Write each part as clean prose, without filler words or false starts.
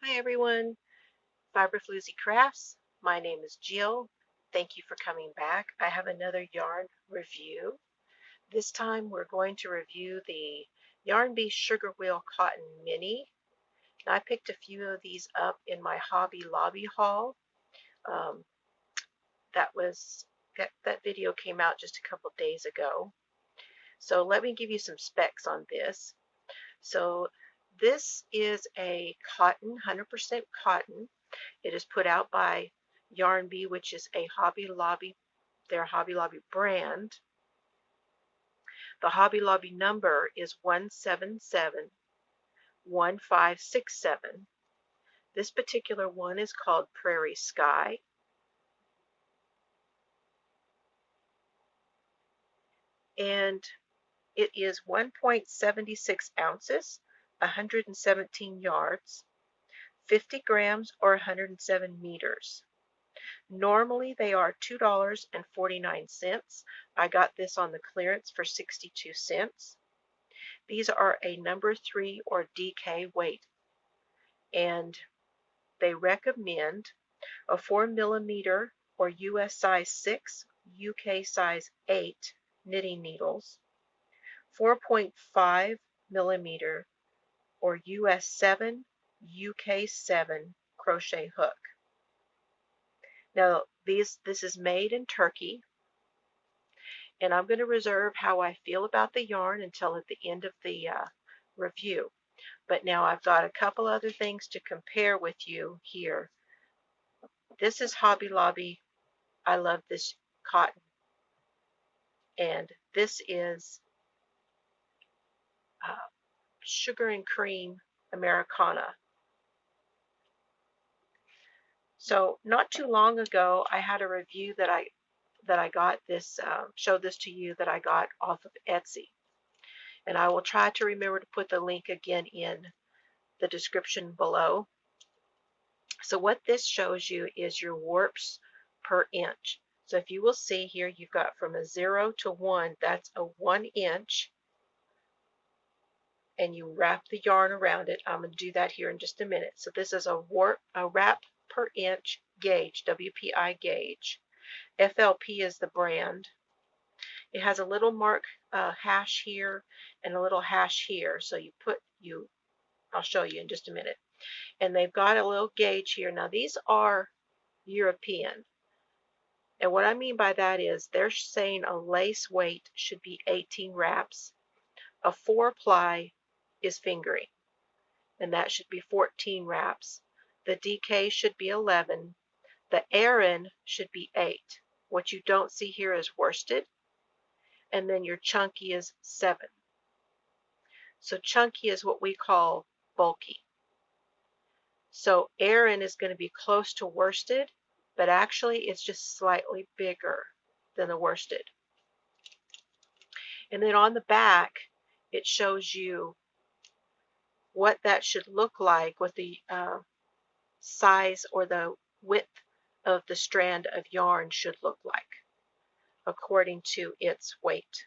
Hi everyone, Floozie Crafts. My name is Jill. Thank you for coming back. I have another yarn review. This time we're going to review the Yarn Bee Sugarwheel Cotton Mini. Now, I picked a few of these up in my Hobby Lobby haul. Um, that video came out just a couple days ago. So let me give you some specs on this. So this is a cotton, 100% cotton. It is put out by Yarn Bee, which is a Hobby Lobby, their Hobby Lobby brand. The Hobby Lobby number is 1771567. This particular one is called Prairie Sky. And it is 1.76 ounces, 117 yards, 50 grams, or 107 meters. Normally they are $2.49. I got this on the clearance for 62 cents. These are a number 3 or DK weight, and they recommend a 4 millimeter or US size 6, UK size 8 knitting needles, 4.5 millimeter or US 7, UK 7 crochet hook. Now this is made in Turkey, and I'm going to reserve how I feel about the yarn until at the end of the review. But now I've got a couple other things to compare with you here. This is Hobby Lobby. I love this cotton. And this is Sugar and Cream Americana. So not too long ago, I had a review that I got this, showed this to you, that I got off of Etsy. And I will try to remember to put the link again in the description below. So what this shows you is your warps per inch. So if you will see here, you've got from a 0 to 1, that's a 1 inch. And you wrap the yarn around it. I'm going to do that here in just a minute. So this is a wrap per inch gauge, WPI gauge. FLP is the brand. It has a little mark hash here and a little hash here. So I'll show you in just a minute. And they've got a little gauge here. Now these are European. And what I mean by that is they're saying a lace weight should be 18 wraps. A 4-ply is fingering, and that should be 14 wraps. The DK should be 11. The Aran should be 8. What you don't see here is worsted. And then your chunky is 7. So chunky is what we call bulky. So Aran is going to be close to worsted, but actually it's just slightly bigger than the worsted. And then on the back, it shows you what that should look like, what the size or the width of the strand of yarn should look like according to its weight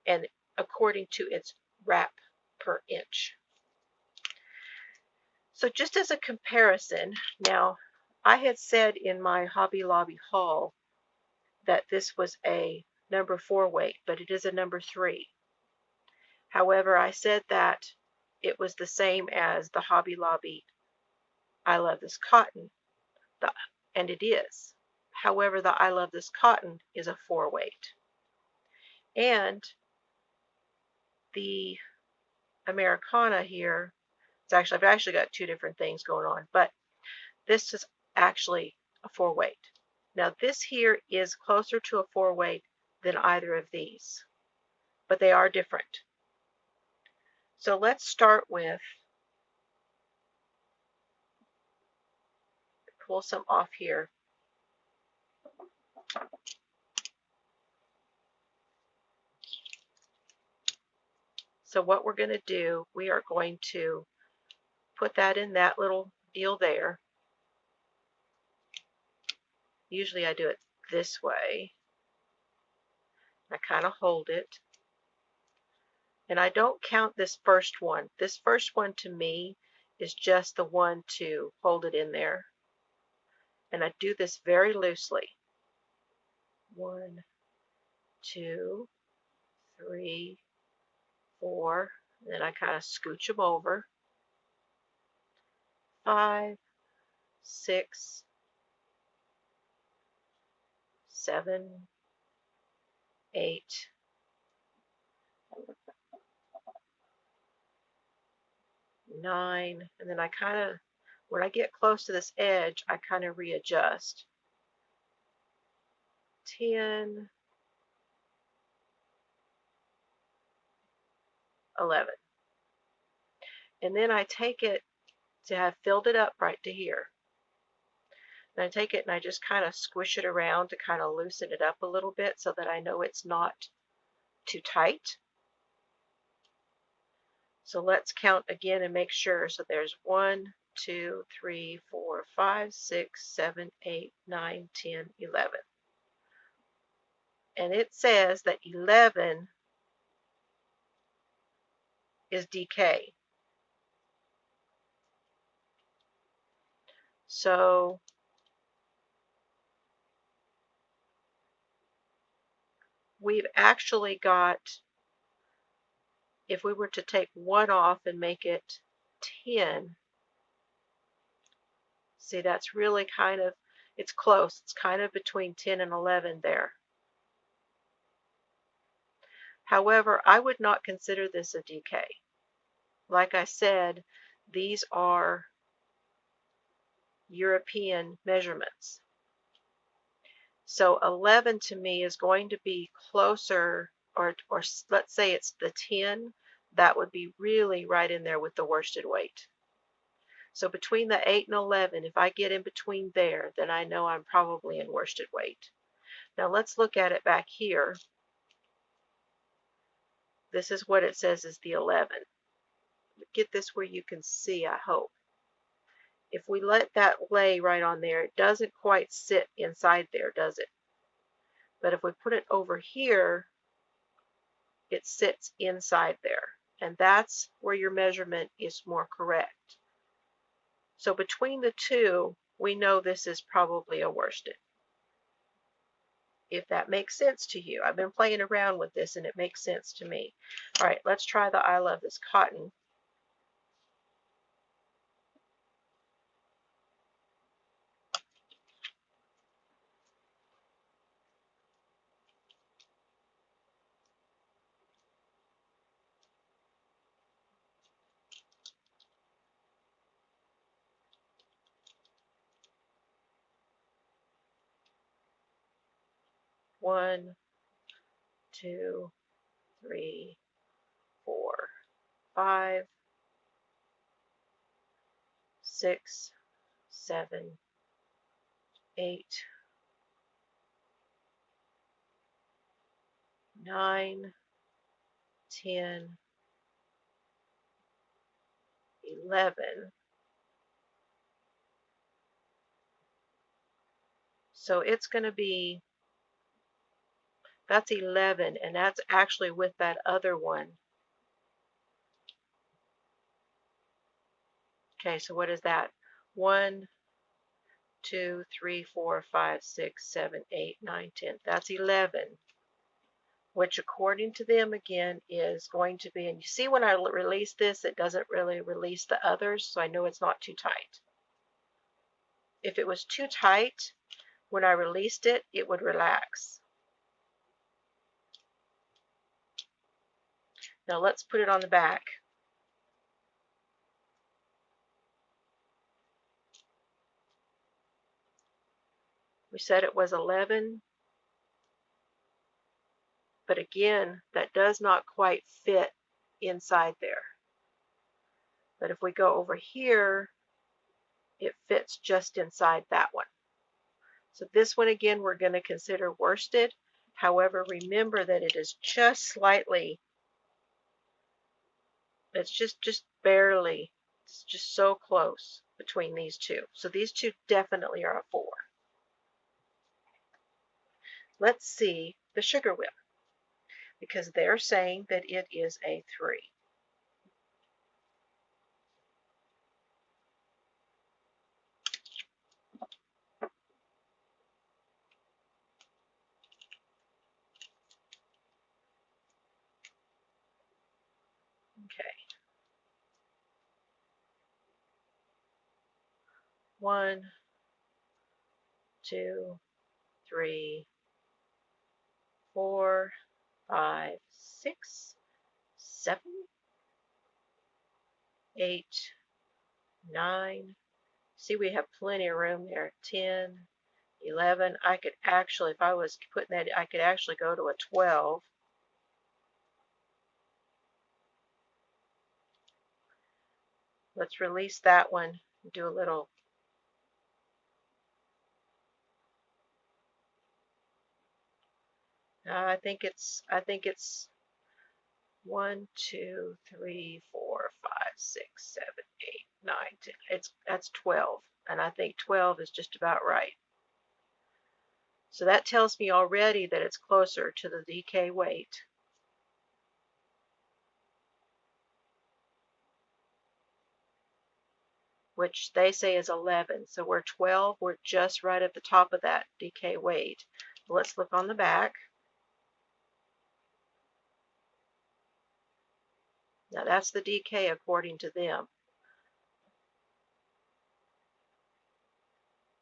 and according to its wrap per inch. So just as a comparison, now I had said in my Hobby Lobby haul that this was a number 4 weight, but it is a number 3. However, I said that it was the same as the Hobby Lobby I Love This Cotton, and it is. However, the I Love This Cotton is a 4 weight. And the Americana here, I've actually got 2 different things going on, but this is actually a 4 weight. Now this here is closer to a 4 weight than either of these, but they are different. So let's start with, pull some off here. So what we're going to do, we are going to put that in that little deal there. Usually I do it this way. I kind of hold it. And I don't count this first one. This first one to me is just the one to hold it in there. And I do this very loosely. 1, 2, 3, 4. And then I kind of scooch them over. 5, 6, 7, 8, 9, and then I kind of, when I get close to this edge, I kind of readjust. 10, 11. And then I take it to have filled it up right to here. And I take it and I just kind of squish it around to kind of loosen it up a little bit so that I know it's not too tight. So let's count again and make sure. So there's 1, 2, 3, 4, 5, 6, 7, 8, 9, 10, 11. And it says that 11 is decay. So we've actually got, if we were to take 1 off and make it 10, see, that's really kind of, it's close. It's kind of between 10 and 11 there. However, I would not consider this a decay. Like I said, these are European measurements. So 11 to me is going to be closer, or let's say it's the 10, that would be really right in there with the worsted weight. So between the 8 and 11, if I get in between there, then I know I'm probably in worsted weight. Now let's look at it back here. This is what it says is the 11. Get this where you can see, I hope. If we let that lay right on there, it doesn't quite sit inside there, does it? But if we put it over here, it sits inside there. And that's where your measurement is more correct. So between the two, we know this is probably a worsted. If that makes sense to you. I've been playing around with this and it makes sense to me. All right, let's try the I Love This Cotton. One, 2, 3, 4, 5, 6, 7, 8, 9, 10, 11. So it's going to be, that's 11, and that's actually with that other one. Okay, so what is that? 1, 2, 3, 4, 5, 6, 7, 8, 9, 10. That's 11, which according to them again is going to be, and you see when I release this, it doesn't really release the others, so I know it's not too tight. If it was too tight, when I released it, it would relax. Now let's put it on the back. We said it was 11, but again, that does not quite fit inside there. But if we go over here, it fits just inside that one. So this one again, we're going to consider worsted. However, remember that it is just slightly, it's just barely, it's just so close between these two. So these two definitely are a 4. Let's see the Sugarwheel, because they're saying that it is a 3. Okay. 1, 2, 3, 4, 5, 6, 7, 8, 9. See, we have plenty of room there. 10, 11. I could actually, if I was putting that, I could actually go to a 12. Let's release that one. Do a little. I think it's 1, 2, 3, 4, 5, 6, 7, 8, 9, 10. That's 12, and I think 12 is just about right. So that tells me already that it's closer to the DK weight. Which they say is 11. So we're 12. We're just right at the top of that DK weight. Let's look on the back. Now that's the DK according to them.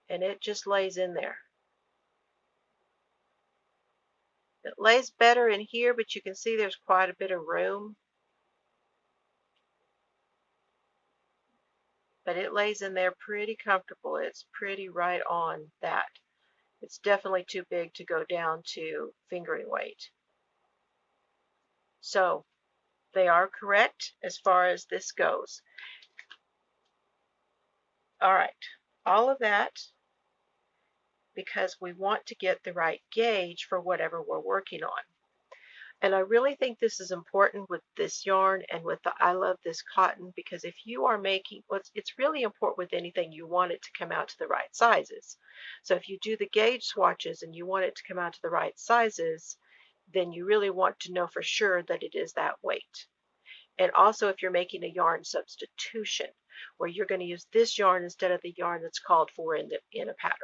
And it just lays in there. It lays better in here, but you can see there's quite a bit of room. But it lays in there pretty comfortable. It's pretty right on that. It's definitely too big to go down to fingering weight. So they are correct as far as this goes. All right, all of that because we want to get the right gauge for whatever we're working on. And I really think this is important with this yarn and with the I Love This Cotton, because if you are making, it's really important with anything, you want it to come out to the right sizes. So if you do the gauge swatches and you want it to come out to the right sizes, then you really want to know for sure that it is that weight. And also if you're making a yarn substitution, where you're going to use this yarn instead of the yarn that's called for in a pattern.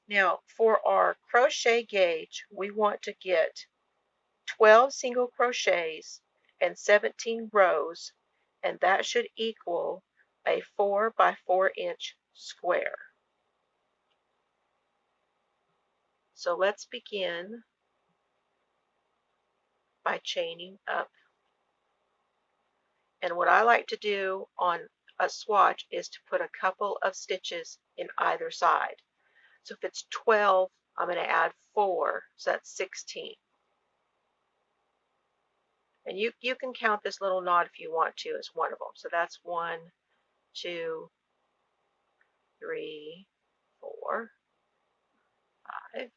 Now, for our crochet gauge, we want to get 12 single crochets and 17 rows, and that should equal a 4 by 4 inch square. So let's begin by chaining up. And what I like to do on a swatch is to put a couple of stitches in either side. So if it's 12, I'm going to add 4, so that's 16. And you can count this little knot if you want to as one of them. So that's 1, 2, 3, 4, 5,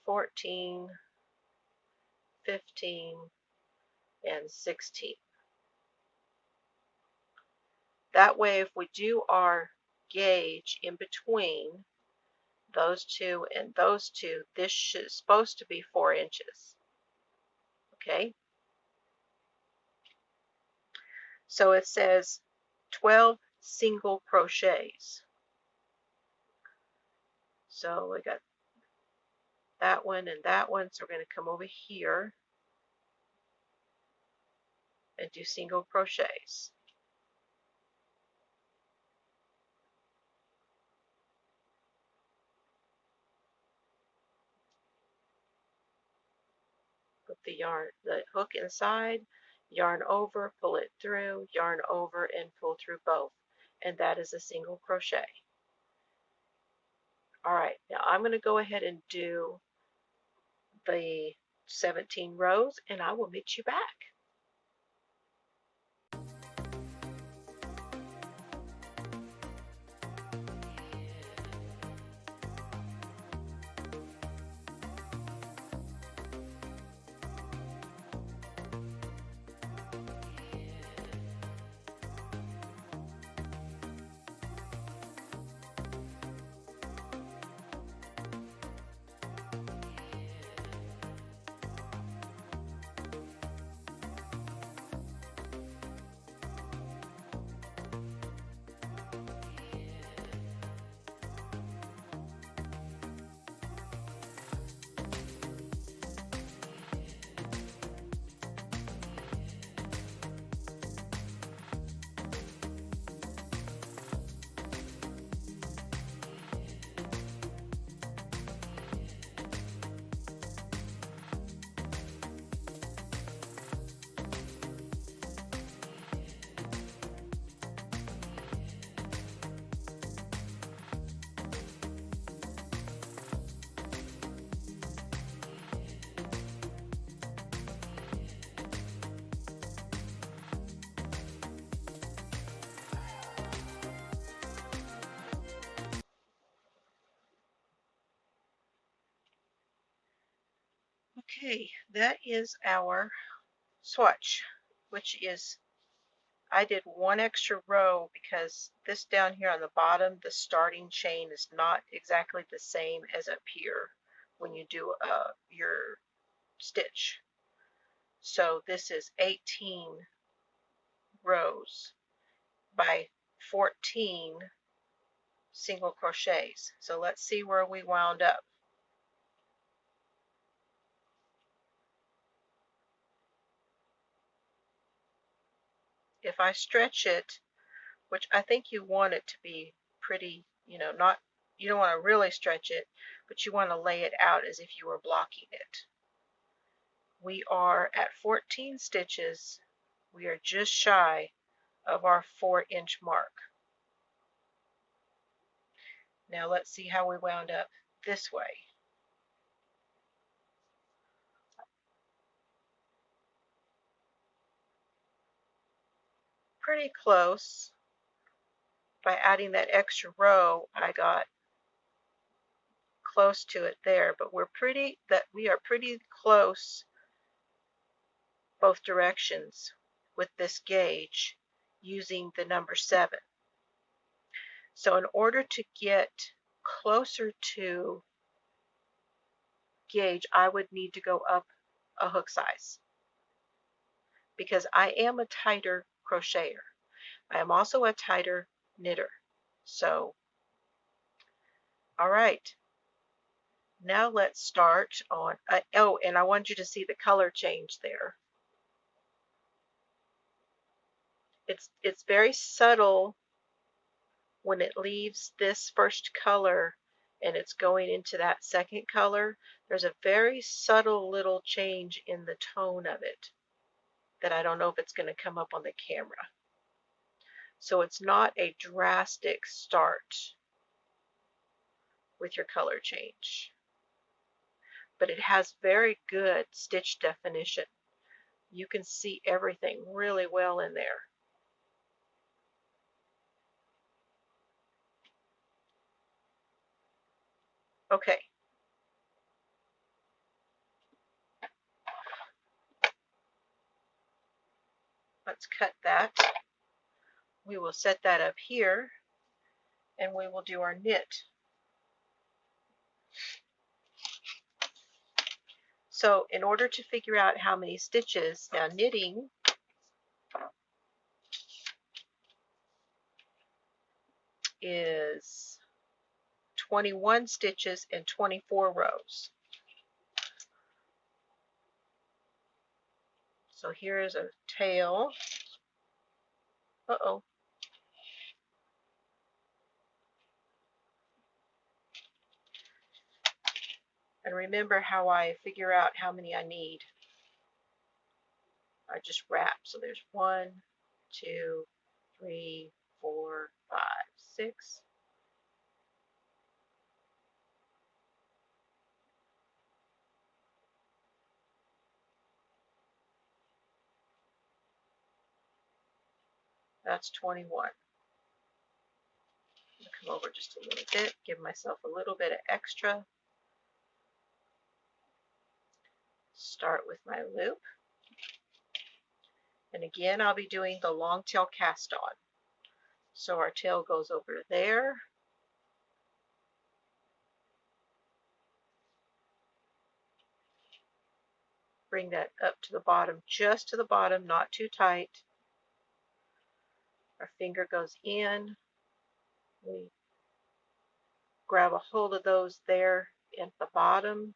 14, 15, and 16. That way, if we do our gauge in between those two and those two, this is supposed to be 4 inches. Okay? So it says 12 single crochets. So we got that one and that one. So we're going to come over here and do single crochets. Put the hook inside, yarn over, pull it through, yarn over, and pull through both. And that is a single crochet. All right, now I'm going to go ahead and do the 17 rows, and I will meet you back. Okay, that is our swatch, which is, I did one extra row because this down here on the bottom, the starting chain is not exactly the same as up here when you do your stitch. So this is 18 rows by 14 single crochets. So let's see where we wound up. If I stretch it, which I think you want it to be pretty, not, you don't want to really stretch it, but you want to lay it out as if you were blocking it. We are at 14 stitches. We are just shy of our 4-inch mark. Now let's see how we wound up this way. Pretty close. By adding that extra row, I got close to it there, but we are pretty close both directions with this gauge using the number 7. So in order to get closer to gauge, I would need to go up a hook size because I am a tighter crocheter. I am also a tighter knitter. So, all right. Now let's start on, oh, and I want you to see the color change there. It's very subtle when it leaves this first color and it's going into that second color. There's a very subtle little change in the tone of it that I don't know if it's going to come up on the camera. So it's not a drastic start with your color change, but it has very good stitch definition. You can see everything really well in there. Okay. Let's cut that. We will set that up here and we will do our knit. So in order to figure out how many stitches, now knitting is 21 stitches and 24 rows. So here is a tail. Uh-oh. And remember how I figure out how many I need. I just wrap. So there's 1, 2, 3, 4, 5, 6. That's 21. I'm going to come over just a little bit, give myself a little bit of extra. Start with my loop. And again, I'll be doing the long tail cast on. So our tail goes over there. Bring that up to the bottom, just to the bottom, not too tight. Our finger goes in. We grab a hold of those there at the bottom.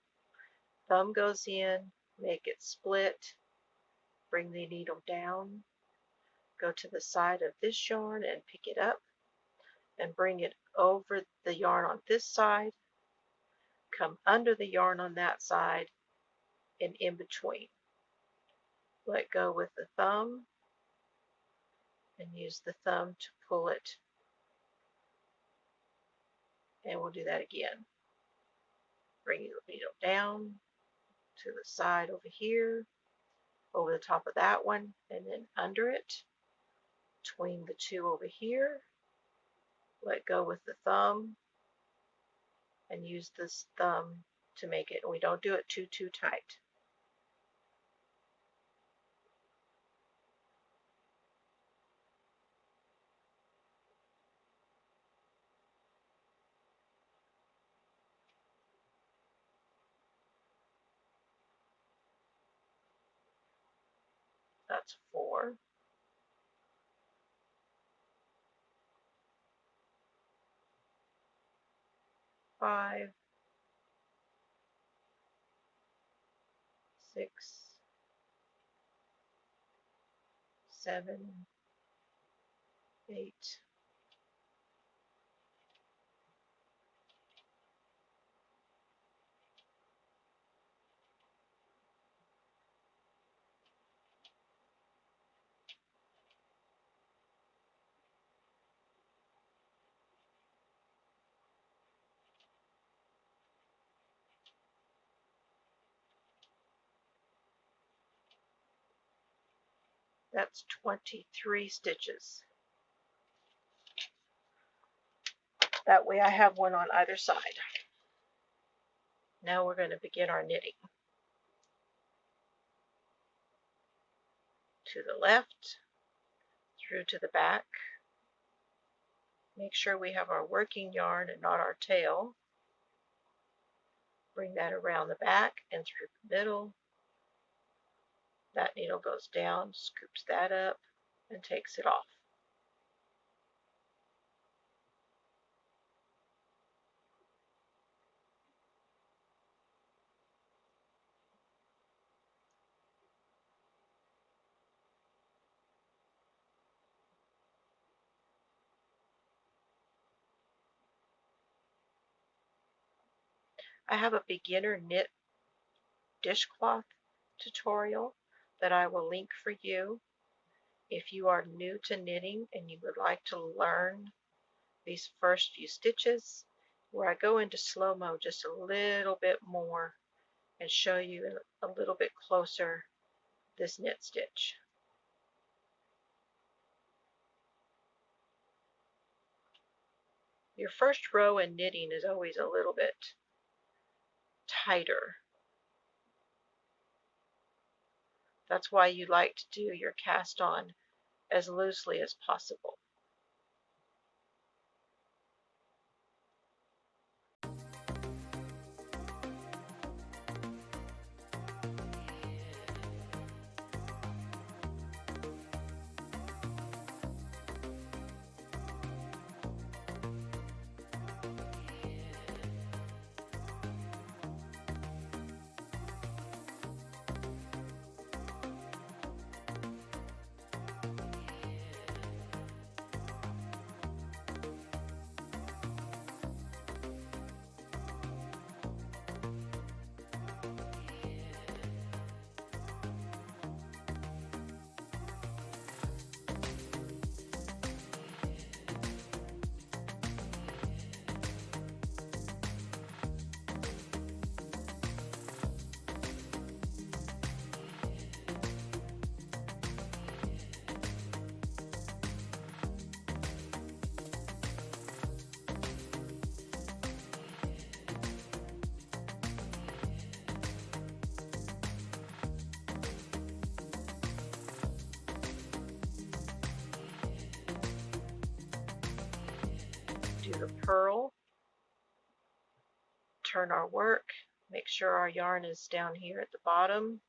Thumb goes in, make it split. Bring the needle down. Go to the side of this yarn and pick it up and bring it over the yarn on this side. Come under the yarn on that side and in between. Let go with the thumb and use the thumb to pull it. And we'll do that again. Bring the needle down to the side over here, over the top of that one, and then under it, between the two over here. Let go with the thumb and use this thumb to make it. We don't do it too tight. that's 4. 5, 6, 7, 8. That's 23 stitches. That way I have one on either side. Now we're going to begin our knitting. To the left, through to the back. Make sure we have our working yarn and not our tail. Bring that around the back and through the middle. That needle goes down, scoops that up, and takes it off. I have a beginner knit dishcloth tutorial that I will link for you if you are new to knitting and you would like to learn these first few stitches, where I go into slow-mo just a little bit more and show you a little bit closer this knit stitch. Your first row in knitting is always a little bit tighter. That's why you like to do your cast on as loosely as possible. Do the purl, turn our work, make sure our yarn is down here at the bottom.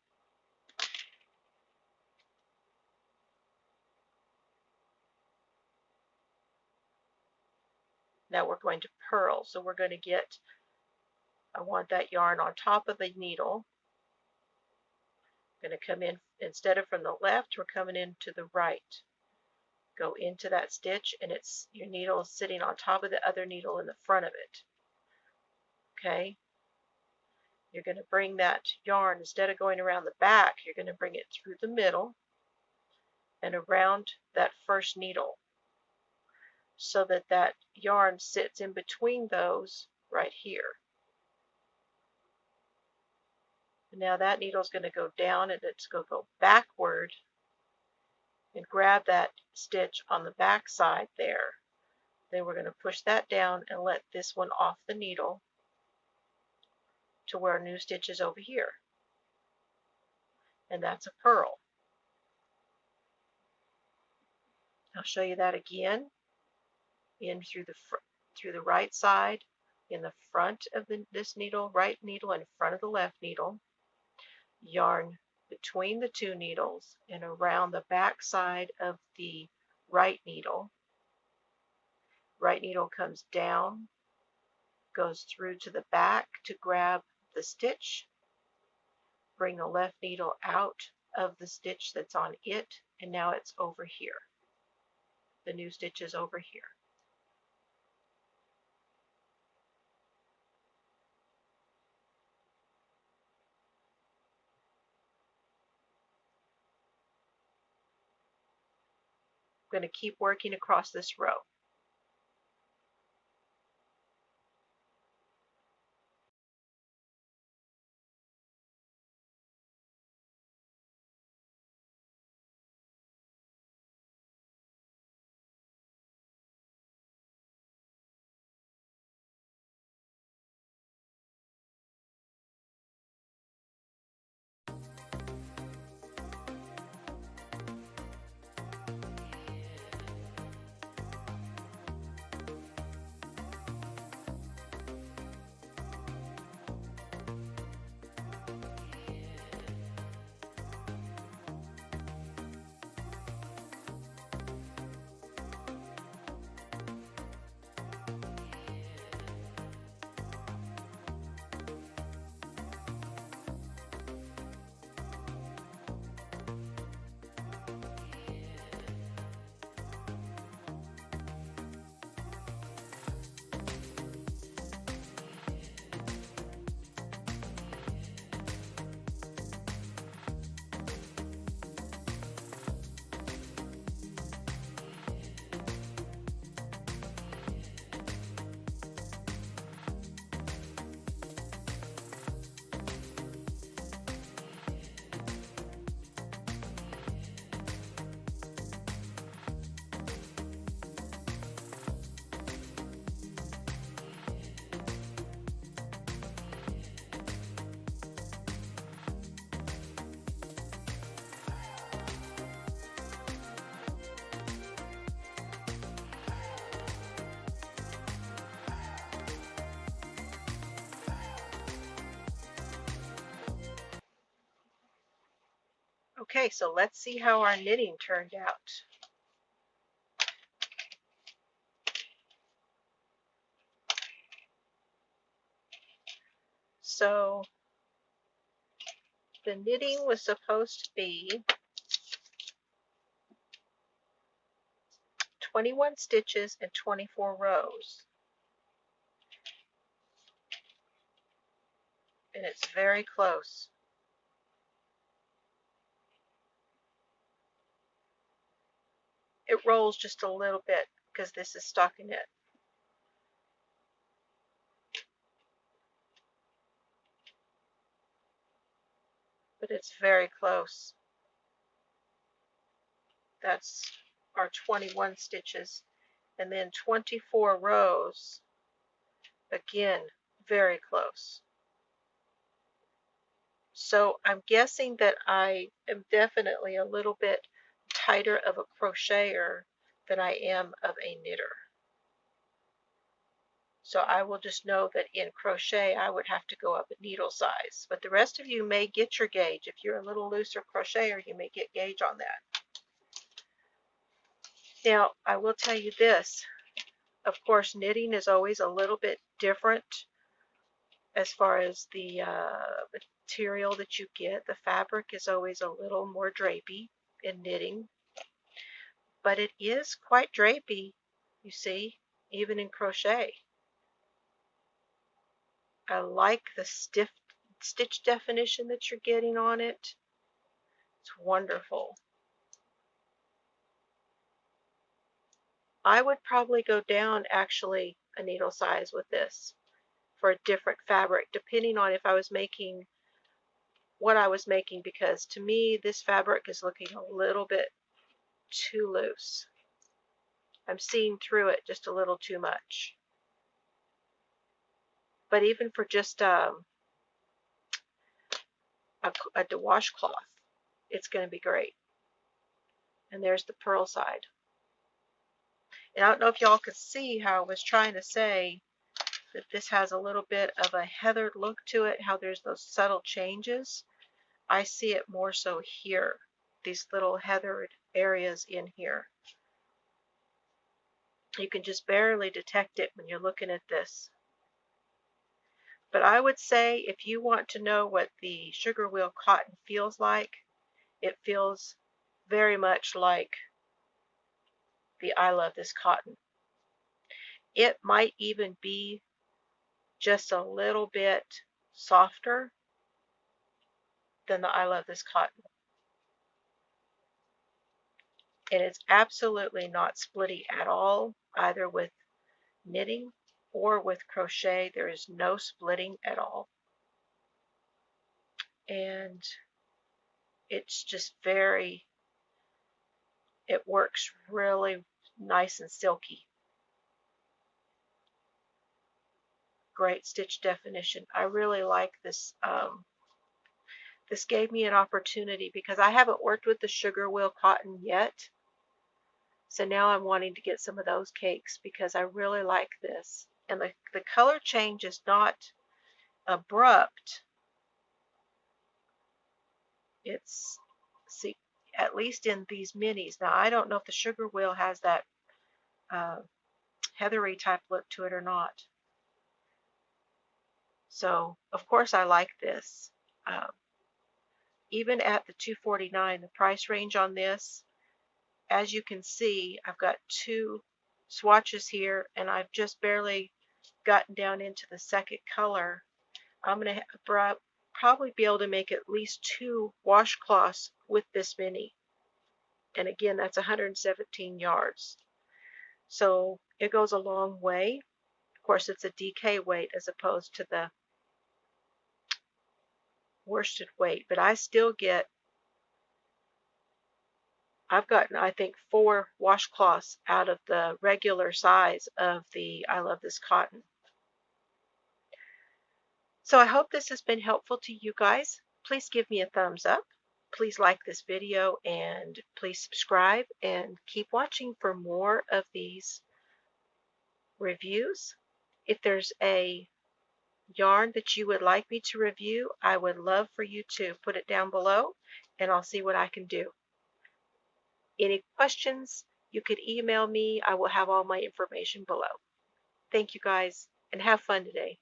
Now we're going to purl, so we're going to get, I want that yarn on top of the needle. I'm going to come in, instead of from the left, we're coming in to the right. Go into that stitch, and it's your needle is sitting on top of the other needle in the front of it. Okay, you're going to bring that yarn, instead of going around the back, you're going to bring it through the middle and around that first needle, so that that yarn sits in between those right here. Now that needle is going to go down, and it's going to go backward and grab that stitch on the back side there. Then we're going to push that down and let this one off the needle to where our new stitch is over here. And that's a purl. I'll show you that again. In through the right side, in the front of this needle, right needle, in front of the left needle. Yarn between the two needles and around the back side of the right needle. Right needle comes down, goes through to the back to grab the stitch, bring the left needle out of the stitch that's on it, and now it's over here. The new stitch is over here. I'm going to keep working across this row. Okay, so let's see how our knitting turned out. So the knitting was supposed to be 21 stitches and 24 rows. And it's very close. It rolls just a little bit because this is stockinette. But it's very close. That's our 21 stitches. And then 24 rows. Again, very close. So I'm guessing that I am definitely a little bit tighter of a crocheter than I am of a knitter. So I will just know that in crochet I would have to go up a needle size. But the rest of you may get your gauge. If you're a little looser crocheter, you may get gauge on that. Now, I will tell you this. Of course, knitting is always a little bit different as far as the material that you get. The fabric is always a little more drapey in knitting, but it is quite drapey, you see, even in crochet. I like the stiff stitch definition that you're getting on it. It's wonderful. I would probably go down actually a needle size with this for a different fabric, depending on if I was making what I was making, because to me this fabric is looking a little bit too loose. I'm seeing through it just a little too much. But even for just a washcloth, it's going to be great. And there's the purl side. And I don't know if y'all could see how I was trying to say that this has a little bit of a heathered look to it, how there's those subtle changes. I see it more so here, these little heathered areas in here. You can just barely detect it when you're looking at this. But I would say if you want to know what the Sugarwheel cotton feels like, it feels very much like the I Love This Cotton. It might even be just a little bit softer than the I Love This Cotton. And it's absolutely not splitty at all, either with knitting or with crochet. There is no splitting at all. And it's just very, it works really nice and silky. Great stitch definition. I really like this. This gave me an opportunity because I haven't worked with the Sugarwheel cotton yet. So now I'm wanting to get some of those cakes because I really like this. And the color change is not abrupt. It's, see, at least in these minis. Now I don't know if the Sugarwheel has that heathery type look to it or not. So of course I like this. Even at the $2.49, the price range on this, as you can see, I've got 2 swatches here and I've just barely gotten down into the second color. I'm going to probably be able to make at least 2 washcloths with this mini. And again, that's 117 yards. So it goes a long way. Of course, it's a DK weight as opposed to the worsted weight, but I still get, I've gotten, I think, 4 washcloths out of the regular size of the I Love This Cotton. So I hope this has been helpful to you guys. Please give me a thumbs up. Please like this video and please subscribe and keep watching for more of these reviews. If there's a yarn that you would like me to review, I would love for you to put it down below and I'll see what I can do. Any questions, you could email me. I will have all my information below. Thank you guys and have fun today.